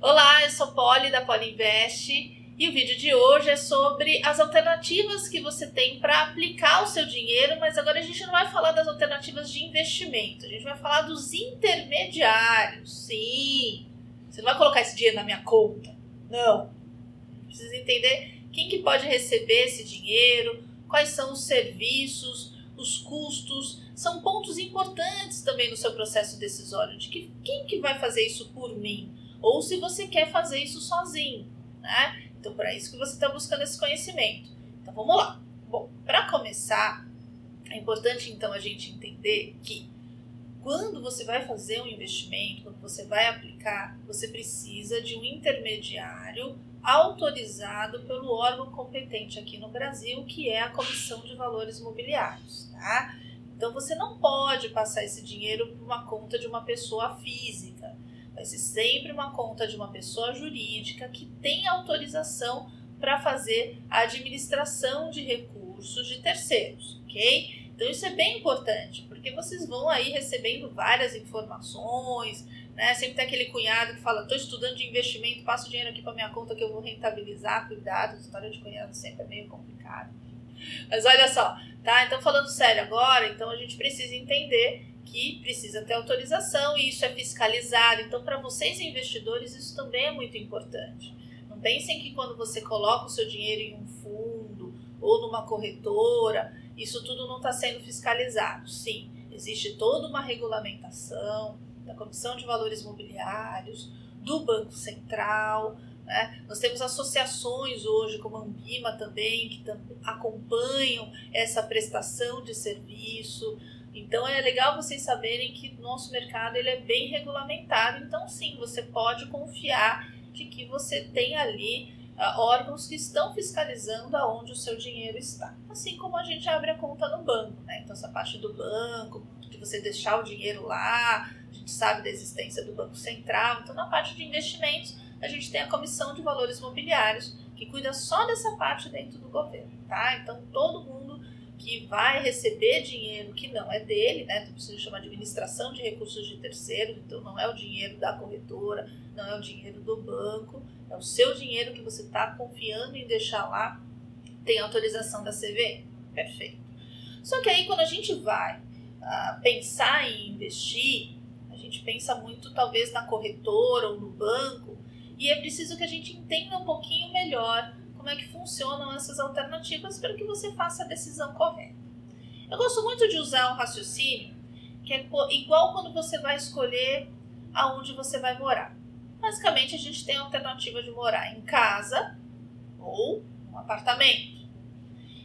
Olá, eu sou Polly da Polly Invest e o vídeo de hoje é sobre as alternativas que você tem para aplicar o seu dinheiro, mas agora a gente não vai falar das alternativas de investimento, a gente vai falar dos intermediários. Sim, você não vai colocar esse dinheiro na minha conta, não. Precisa entender quem que pode receber esse dinheiro, quais são os serviços, os custos, são pontos importantes também no seu processo decisório, de que quem que vai fazer isso por mim, ou se você quer fazer isso sozinho, né? Então, para isso que você está buscando esse conhecimento. Então, vamos lá. Bom, para começar, é importante, então, a gente entender que quando você vai fazer um investimento, quando você vai aplicar, você precisa de um intermediário autorizado pelo órgão competente aqui no Brasil, que é a Comissão de Valores Mobiliários, tá? Então, você não pode passar esse dinheiro para uma conta de uma pessoa física. Vai ser sempre uma conta de uma pessoa jurídica que tem autorização para fazer a administração de recursos de terceiros, ok? Então, isso é bem importante, porque vocês vão aí recebendo várias informações, né? Sempre tem aquele cunhado que fala, estou estudando de investimento, passo o dinheiro aqui para minha conta que eu vou rentabilizar, cuidado, a história de cunhado sempre é meio complicada. Mas olha só, tá? Então, falando sério agora, então a gente precisa entender que precisa ter autorização e isso é fiscalizado. Então, para vocês investidores, isso também é muito importante. Não pensem que quando você coloca o seu dinheiro em um fundo ou numa corretora, isso tudo não está sendo fiscalizado. Sim, existe toda uma regulamentação da Comissão de Valores Mobiliários, do Banco Central, né? Nós temos associações hoje, como a Ambima também, que acompanham essa prestação de serviço. Então, é legal vocês saberem que o nosso mercado ele é bem regulamentado. Então, sim, você pode confiar de que você tem ali órgãos que estão fiscalizando aonde o seu dinheiro está. Assim como a gente abre a conta no banco, né? Então, essa parte do banco, de você deixar o dinheiro lá, a gente sabe da existência do Banco Central. Então, na parte de investimentos, a gente tem a Comissão de Valores Mobiliários, que cuida só dessa parte dentro do governo, tá? Então, todo mundo que vai receber dinheiro que não é dele, né? Então, precisa chamar de administração de recursos de terceiros, então não é o dinheiro da corretora, não é o dinheiro do banco, é o seu dinheiro que você está confiando em deixar lá, tem autorização da CVM. Perfeito. Só que aí quando a gente vai pensar em investir, a gente pensa muito talvez na corretora ou no banco, e é preciso que a gente entenda um pouquinho melhor como é que funcionam essas alternativas para que você faça a decisão correta. Eu gosto muito de usar um raciocínio que é igual quando você vai escolher aonde você vai morar. Basicamente, a gente tem a alternativa de morar em casa ou num apartamento.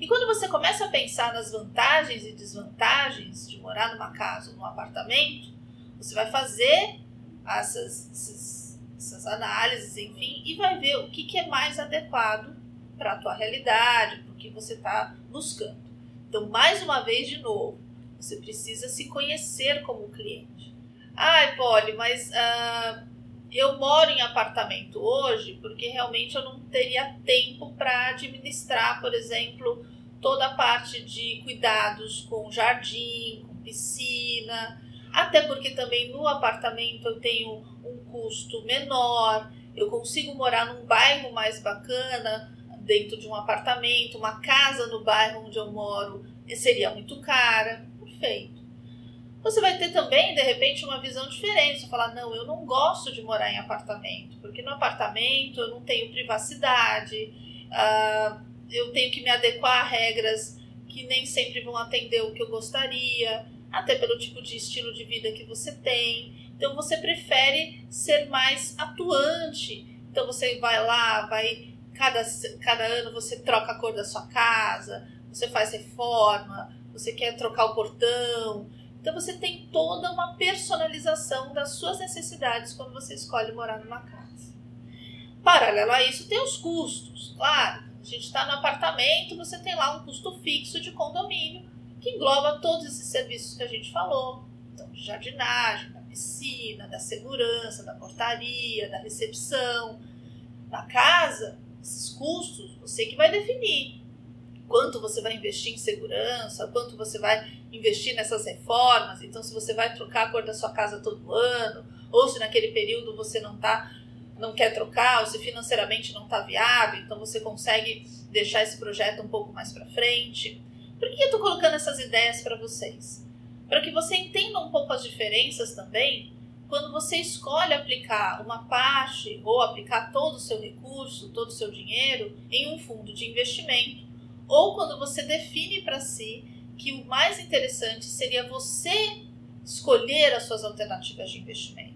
E quando você começa a pensar nas vantagens e desvantagens de morar numa casa ou num apartamento, você vai fazer essas análises, enfim, e vai ver o que é mais adequado para a tua realidade, para o que você está buscando. Então, mais uma vez, de novo, você precisa se conhecer como cliente. Ai, Polly, mas eu moro em apartamento hoje porque realmente eu não teria tempo para administrar, por exemplo, toda a parte de cuidados com jardim, com piscina, até porque também no apartamento eu tenho um custo menor, eu consigo morar num bairro mais bacana, dentro de um apartamento, uma casa no bairro onde eu moro seria muito cara. Perfeito. Você vai ter também, de repente, uma visão diferente. Você falar, não, eu não gosto de morar em apartamento, porque no apartamento eu não tenho privacidade, eu tenho que me adequar a regras que nem sempre vão atender o que eu gostaria, até pelo tipo de estilo de vida que você tem. Então, você prefere ser mais atuante. Então, você vai lá, cada ano você troca a cor da sua casa, você faz reforma, você quer trocar o portão. Então, você tem toda uma personalização das suas necessidades quando você escolhe morar numa casa. Paralelo a isso, tem os custos. Claro, a gente está no apartamento, você tem lá um custo fixo de condomínio, que engloba todos esses serviços que a gente falou. Então, de jardinagem, da piscina, da segurança, da portaria, da recepção. Na casa, esses custos, você que vai definir. Quanto você vai investir em segurança, quanto você vai investir nessas reformas. Então, se você vai trocar a cor da sua casa todo ano, ou se naquele período você não está não quer trocar, ou se financeiramente não está viável, então você consegue deixar esse projeto um pouco mais para frente. Por que eu estou colocando essas ideias para vocês? Para que você entenda um pouco as diferenças também quando você escolhe aplicar uma parte ou aplicar todo o seu recurso, todo o seu dinheiro em um fundo de investimento, ou quando você define para si que o mais interessante seria você escolher as suas alternativas de investimento.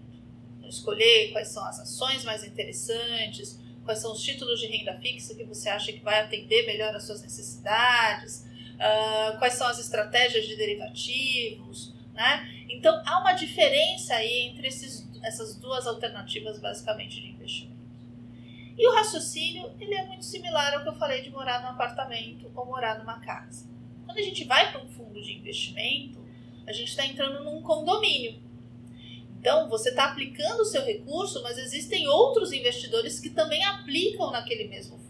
Escolher quais são as ações mais interessantes, quais são os títulos de renda fixa que você acha que vai atender melhor às suas necessidades, quais são as estratégias de derivativos, né? Então, há uma diferença aí entre essas duas alternativas basicamente de investimento. E o raciocínio, ele é muito similar ao que eu falei de morar num apartamento ou morar numa casa. Quando a gente vai para um fundo de investimento, a gente está entrando num condomínio. Então, você está aplicando o seu recurso, mas existem outros investidores que também aplicam naquele mesmo fundo.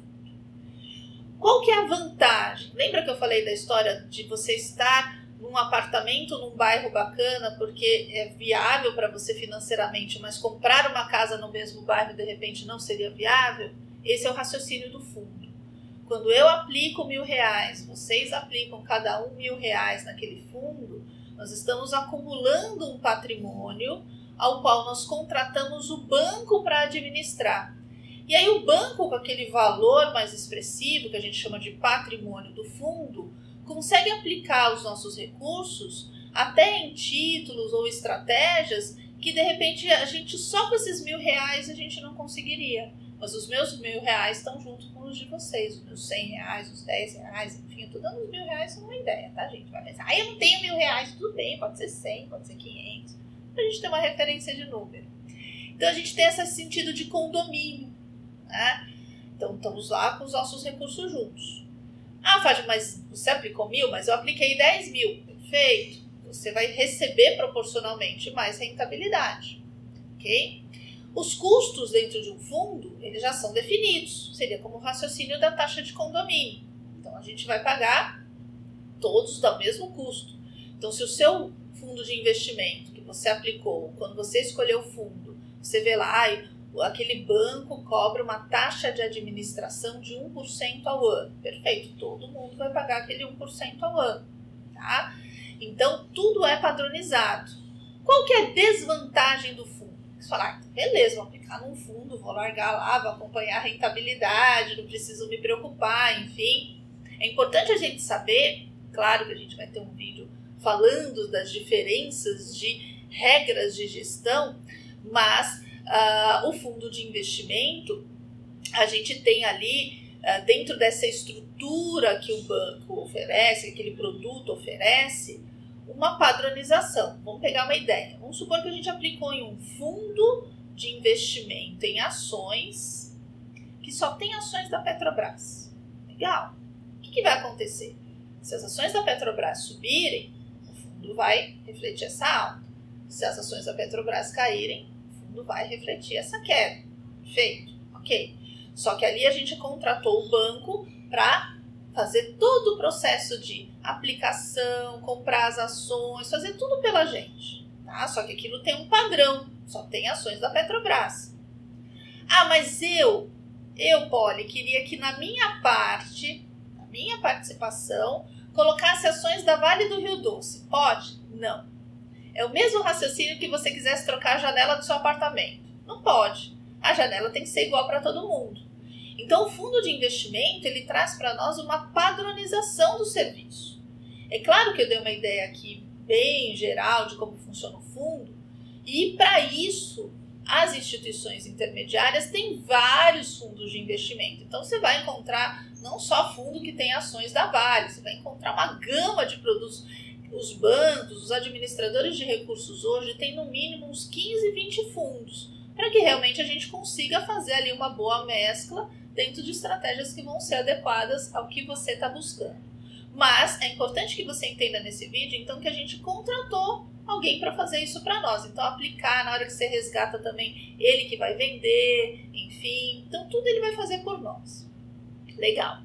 Qual que é a vantagem? Lembra que eu falei da história de você estar num apartamento, num bairro bacana, porque é viável para você financeiramente, mas comprar uma casa no mesmo bairro, de repente, não seria viável? Esse é o raciocínio do fundo. Quando eu aplico R$1.000, vocês aplicam cada um R$1.000 naquele fundo, nós estamos acumulando um patrimônio ao qual nós contratamos o banco para administrar. E aí o banco, com aquele valor mais expressivo, que a gente chama de patrimônio do fundo, consegue aplicar os nossos recursos até em títulos ou estratégias que, de repente, a gente só com esses R$1.000 a gente não conseguiria. Mas os meus R$1.000 estão junto com os de vocês, os meus R$100, os R$10, enfim, eu estou dando os R$1.000 como uma ideia, tá, gente? Vai pensar, eu não tenho R$1.000, tudo bem, pode ser 100, pode ser 500, para a gente ter uma referência de número. Então, a gente tem esse sentido de condomínio, né? Então, estamos lá com os nossos recursos juntos. Ah, Fátima, mas você aplicou 1.000, mas eu apliquei 10.000. Perfeito. Você vai receber proporcionalmente mais rentabilidade, ok? Os custos dentro de um fundo, eles já são definidos. Seria como o raciocínio da taxa de condomínio. Então, a gente vai pagar todos do mesmo custo. Então, se o seu fundo de investimento que você aplicou, quando você escolheu o fundo, você vê lá, aquele banco cobra uma taxa de administração de 1% ao ano. Perfeito, todo mundo vai pagar aquele 1% ao ano, tá? Então, tudo é padronizado. Qual que é a desvantagem do fundo? Você fala, beleza, vou aplicar num fundo, vou largar lá, vou acompanhar a rentabilidade, não preciso me preocupar, enfim. É importante a gente saber, claro que a gente vai ter um vídeo falando das diferenças de regras de gestão, mas o fundo de investimento, a gente tem ali, dentro dessa estrutura que o banco oferece, que aquele produto oferece, uma padronização. Vamos pegar uma ideia. Vamos supor que a gente aplicou em um fundo de investimento em ações, que só tem ações da Petrobras. Legal. O que vai acontecer? Se as ações da Petrobras subirem, o fundo vai refletir essa alta. Se as ações da Petrobras caírem, vai refletir essa queda. Perfeito? Ok. Só que ali a gente contratou o banco para fazer todo o processo de aplicação, comprar as ações, fazer tudo pela gente. Tá? Só que aquilo tem um padrão, só tem ações da Petrobras. Ah, mas eu, Poli, queria que na minha parte, na minha participação, colocasse ações da Vale do Rio Doce. Pode? Não. É o mesmo raciocínio que você quisesse trocar a janela do seu apartamento. Não pode. A janela tem que ser igual para todo mundo. Então, o fundo de investimento, ele traz para nós uma padronização do serviço. É claro que eu dei uma ideia aqui bem geral de como funciona o fundo, e para isso, as instituições intermediárias têm vários fundos de investimento. Então, você vai encontrar não só fundo que tem ações da Vale, você vai encontrar uma gama de produtos. Os bancos, os administradores de recursos hoje têm no mínimo uns 15, 20 fundos, para que realmente a gente consiga fazer ali uma boa mescla dentro de estratégias que vão ser adequadas ao que você está buscando. Mas é importante que você entenda nesse vídeo, então, que a gente contratou alguém para fazer isso para nós. Então, aplicar, na hora que você resgata também, ele que vai vender, enfim. Então, tudo ele vai fazer por nós. Legal.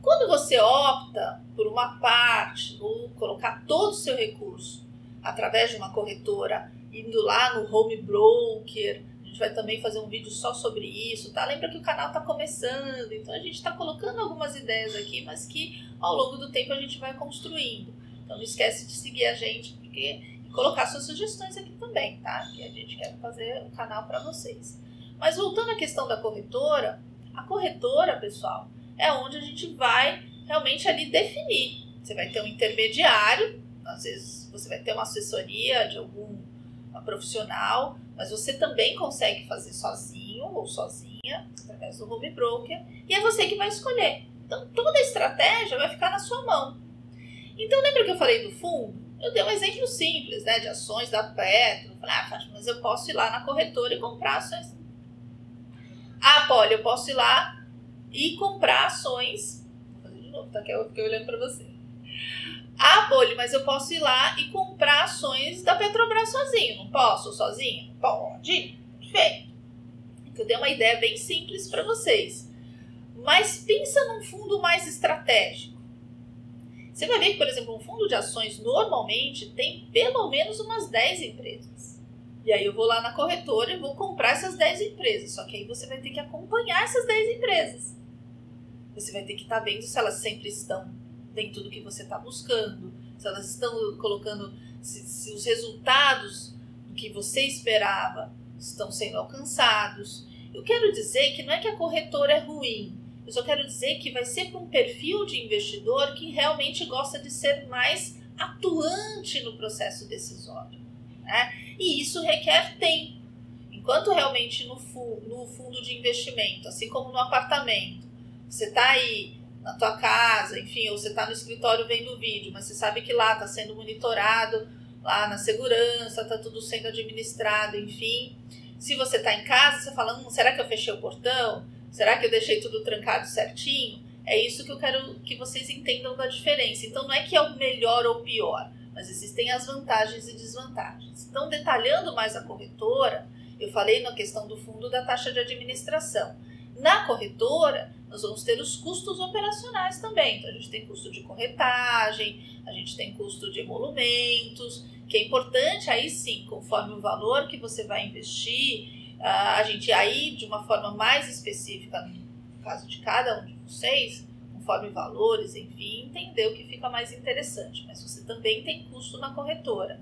Quando você opta por uma parte ou colocar todo o seu recurso através de uma corretora, indo lá no home broker, gente vai também fazer um vídeo só sobre isso, tá? Lembra que o canal tá começando, então a gente tá colocando algumas ideias aqui, mas que ao longo do tempo a gente vai construindo. Então não esquece de seguir a gente e colocar suas sugestões aqui também, tá? Que a gente quer fazer o canal para vocês. Mas voltando à questão da corretora, a corretora, pessoal, é onde a gente vai realmente ali definir. Você vai ter um intermediário, às vezes você vai ter uma assessoria de algum profissional, mas você também consegue fazer sozinho ou sozinha, através do home broker, e é você que vai escolher. Então toda a estratégia vai ficar na sua mão. Então lembra que eu falei do fundo? Eu dei um exemplo simples, né, de ações da Petro. Falei, Fátima, mas eu posso ir lá na corretora e comprar ações. Poli, eu posso ir lá e comprar ações. Vou fazer de novo, tá? Que eu fiquei olhando para você. Poli, mas eu posso ir lá e comprar ações da Petrobras sozinho. Não posso? Sozinho? Pode. Perfeito. Eu dei uma ideia bem simples para vocês. Mas pensa num fundo mais estratégico. Você vai ver que, por exemplo, um fundo de ações normalmente tem pelo menos umas 10 empresas. E aí eu vou lá na corretora e vou comprar essas 10 empresas. Só que aí você vai ter que acompanhar essas 10 empresas. Você vai ter que estar vendo se elas sempre estão dentro do que você está buscando, se elas estão colocando, se os resultados do que você esperava estão sendo alcançados. Eu quero dizer que não é que a corretora é ruim, eu só quero dizer que vai ser para um perfil de investidor que realmente gosta de ser mais atuante no processo decisório, né? E isso requer tempo. Enquanto realmente no fundo de investimento, assim como no apartamento, você está aí na tua casa, enfim, ou você está no escritório vendo o vídeo, mas você sabe que lá está sendo monitorado, lá na segurança, está tudo sendo administrado, enfim. Se você está em casa, você fala, será que eu fechei o portão? Será que eu deixei tudo trancado certinho? É isso que eu quero que vocês entendam da diferença. Então não é que é o melhor ou pior, mas existem as vantagens e desvantagens. Então, detalhando mais a corretora, eu falei na questão do fundo da taxa de administração. Na corretora, nós vamos ter os custos operacionais também. Então, a gente tem custo de corretagem, a gente tem custo de emolumentos, que é importante aí sim, conforme o valor que você vai investir, a gente aí de uma forma mais específica, no caso de cada um de vocês, conforme valores, enfim, entender o que fica mais interessante. Mas você também tem custo na corretora.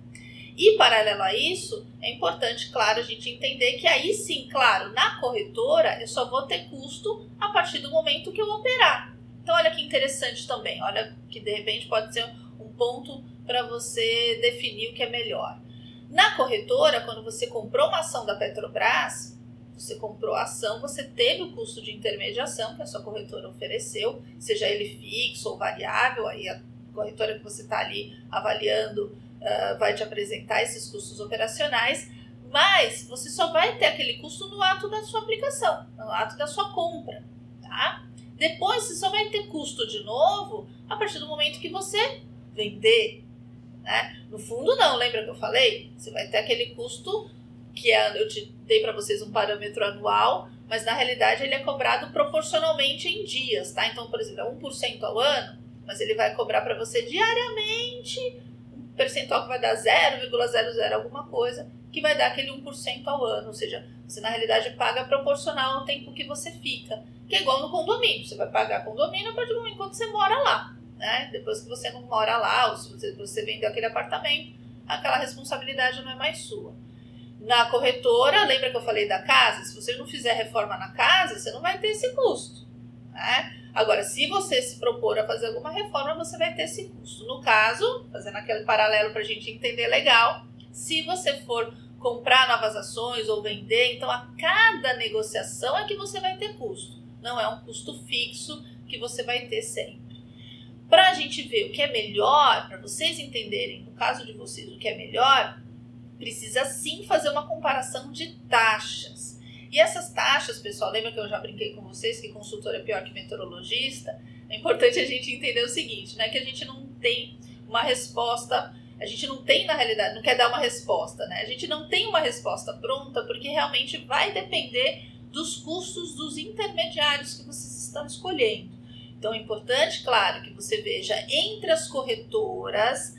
E, paralelo a isso, é importante, claro, a gente entender que aí sim, claro, na corretora eu só vou ter custo a partir do momento que eu operar. Então, olha que interessante também, olha que de repente pode ser um ponto para você definir o que é melhor. Na corretora, quando você comprou uma ação da Petrobras, você comprou a ação, você teve o custo de intermediação que a sua corretora ofereceu, seja ele fixo ou variável, aí a corretora que você está ali avaliando vai te apresentar esses custos operacionais, mas você só vai ter aquele custo no ato da sua aplicação, no ato da sua compra, tá? Depois você só vai ter custo de novo a partir do momento que você vender, né? No fundo não, lembra que eu falei? Você vai ter aquele custo que eu te dei para vocês um parâmetro anual, mas na realidade ele é cobrado proporcionalmente em dias, tá? Então, por exemplo, é 1% ao ano, mas ele vai cobrar para você diariamente percentual que vai dar 0,00 alguma coisa, que vai dar aquele 1% ao ano, ou seja, você na realidade paga proporcional ao tempo que você fica, que é igual no condomínio, você vai pagar condomínio a partir do momento que você mora lá, né? Depois que você não mora lá, ou se você vendeu aquele apartamento, aquela responsabilidade não é mais sua. Na corretora, lembra que eu falei da casa? Se você não fizer reforma na casa, você não vai ter esse custo, né? Agora, se você se propor a fazer alguma reforma, você vai ter esse custo. No caso, fazendo aquele paralelo para a gente entender legal, se você for comprar novas ações ou vender, então a cada negociação é que você vai ter custo. Não é um custo fixo que você vai ter sempre. Para a gente ver o que é melhor, para vocês entenderem, no caso de vocês, o que é melhor, precisa sim fazer uma comparação de taxas. E essas taxas, pessoal, lembra que eu já brinquei com vocês que consultor é pior que meteorologista? É importante a gente entender o seguinte, né? Que a gente não tem uma resposta, a gente não tem, na realidade, não quer dar uma resposta, né? A gente não tem uma resposta pronta porque realmente vai depender dos custos dos intermediários que vocês estão escolhendo. Então é importante, claro, que você veja entre as corretoras,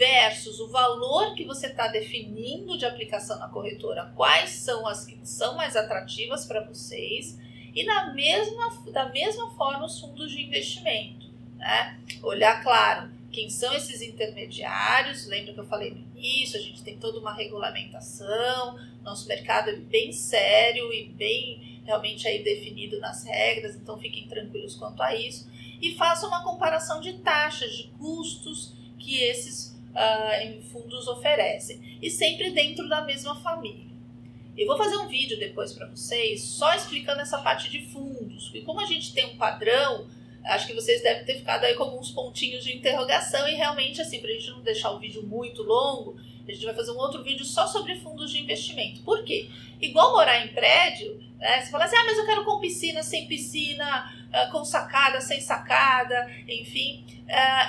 versus o valor que você está definindo de aplicação na corretora, quais são as que são mais atrativas para vocês, e da mesma forma os fundos de investimento, né? Olhar, claro, quem são esses intermediários. Lembra que eu falei no início, a gente tem toda uma regulamentação, nosso mercado é bem sério e bem realmente aí definido nas regras, então fiquem tranquilos quanto a isso, e façam uma comparação de taxas, de custos que esses fundos oferecem, e sempre dentro da mesma família. Eu vou fazer um vídeo depois para vocês só explicando essa parte de fundos, e como a gente tem um padrão, acho que vocês devem ter ficado aí com alguns pontinhos de interrogação, e realmente assim, para a gente não deixar o vídeo muito longo, a gente vai fazer um outro vídeo só sobre fundos de investimento. Por quê? Igual morar em prédio, né? Você fala assim, mas eu quero com piscina, sem piscina, com sacada, sem sacada, enfim.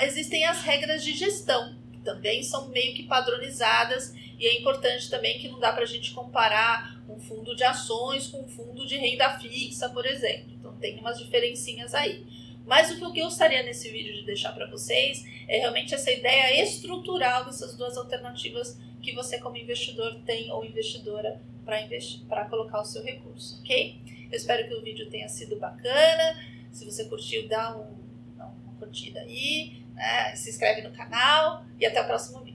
Existem as regras de gestão, que também são meio que padronizadas, e é importante também que não dá para a gente comparar um fundo de ações com um fundo de renda fixa, por exemplo. Então tem umas diferencinhas aí. Mas o que eu gostaria nesse vídeo de deixar para vocês é realmente essa ideia estrutural dessas duas alternativas que você como investidor tem ou investidora para colocar o seu recurso, ok? Eu espero que o vídeo tenha sido bacana. Se você curtiu, dá uma curtida aí, né? Se inscreve no canal e até o próximo vídeo.